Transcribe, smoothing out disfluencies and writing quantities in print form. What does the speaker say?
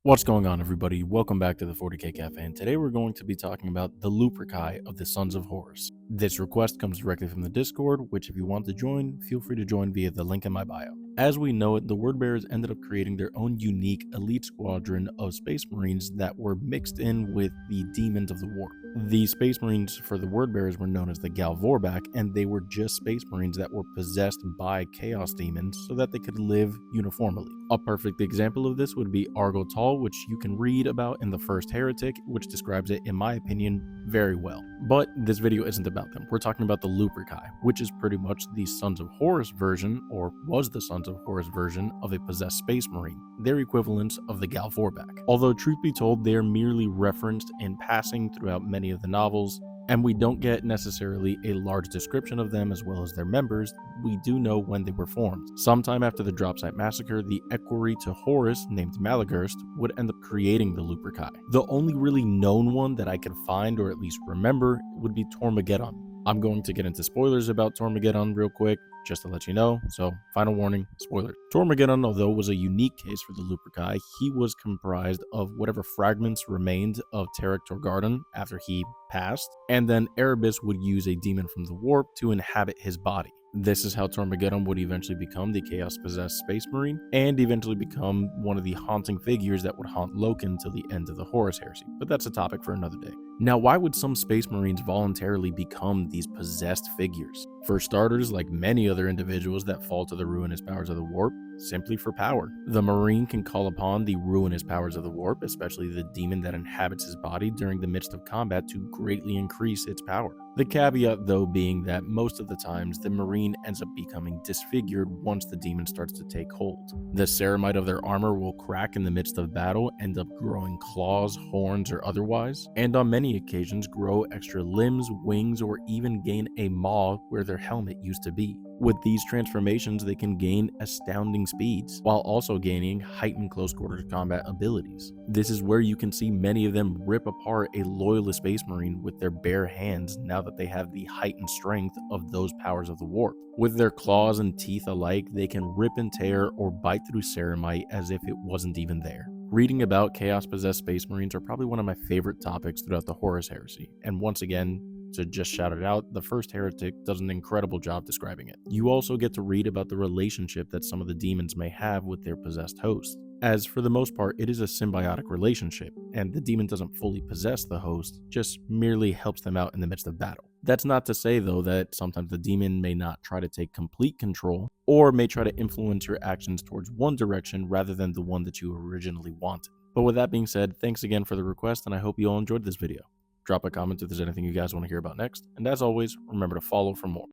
What's going on, everybody? Welcome back to the 40K Cafe, and today we're going to be talking about the Lupercai of the Sons of Horus. This request comes directly from the Discord, which if you want to join, feel free to join via the link in my bio. As we know it, the Wordbearers ended up creating their own unique elite squadron of Space Marines that were mixed in with the Demons of the Warp. The Space Marines for the Wordbearers were known as the Galvorback, and they were just Space Marines that were possessed by Chaos Demons so that they could live uniformly. A perfect example of this would be Argotal, which you can read about in the first Heretic, which describes it, in my opinion, very well. But this video isn't about them. We're talking about the Lupercai, which is pretty much the Sons of Horus version, or was the Sons of Horus version, of a possessed Space Marine, their equivalents of the Galvorback. Although truth be told, they are merely referenced in passing throughout many of the novels, and we don't get necessarily a large description of them as well as their members. We do know when they were formed. Sometime after the Dropsite Massacre, the equerry to Horus named Malagurst would end up creating the Lupercai. The only really known one that I can find, or at least remember, would be Tormageddon. I'm going to get into spoilers about Tormageddon real quick, just to let you know, so final warning, spoilers. Tormageddon, although was a unique case for the Lupercai, he was comprised of whatever fragments remained of Tarek Torgarden after he passed, and then Erebus would use a demon from the warp to inhabit his body. This is how Tormageddon would eventually become the Chaos-possessed Space Marine, and eventually become one of the haunting figures that would haunt Loken till the end of the Horus Heresy, but that's a topic for another day. Now, why would some Space Marines voluntarily become these possessed figures? For starters, like many other individuals that fall to the ruinous powers of the warp, simply for power. The Marine can call upon the ruinous powers of the warp, especially the demon that inhabits his body during the midst of combat, to greatly increase its power. The caveat, though, being that most of the times the Marine ends up becoming disfigured once the demon starts to take hold. The ceramite of their armor will crack in the midst of battle, end up growing claws, horns, or otherwise, and on many occasions grow extra limbs, wings, or even gain a maw where their helmet used to be. With these transformations, they can gain astounding speeds, while also gaining heightened close quarters combat abilities. This is where you can see many of them rip apart a loyalist Space Marine with their bare hands now that they have the heightened strength of those powers of the warp. With their claws and teeth alike, they can rip and tear or bite through ceramite as if it wasn't even there. Reading about Chaos-possessed Space Marines are probably one of my favorite topics throughout the Horus Heresy, and once again, to just shout it out, the first Heretic does an incredible job describing it. You also get to read about the relationship that some of the demons may have with their possessed host, as for the most part it is a symbiotic relationship, and the demon doesn't fully possess the host, just merely helps them out in the midst of battle. That's not to say, though, that sometimes the demon may not try to take complete control, or may try to influence your actions towards one direction rather than the one that you originally wanted. But with that being said, thanks again for the request, and I hope you all enjoyed this video. Drop a comment if there's anything you guys want to hear about next, and as always, remember to follow for more.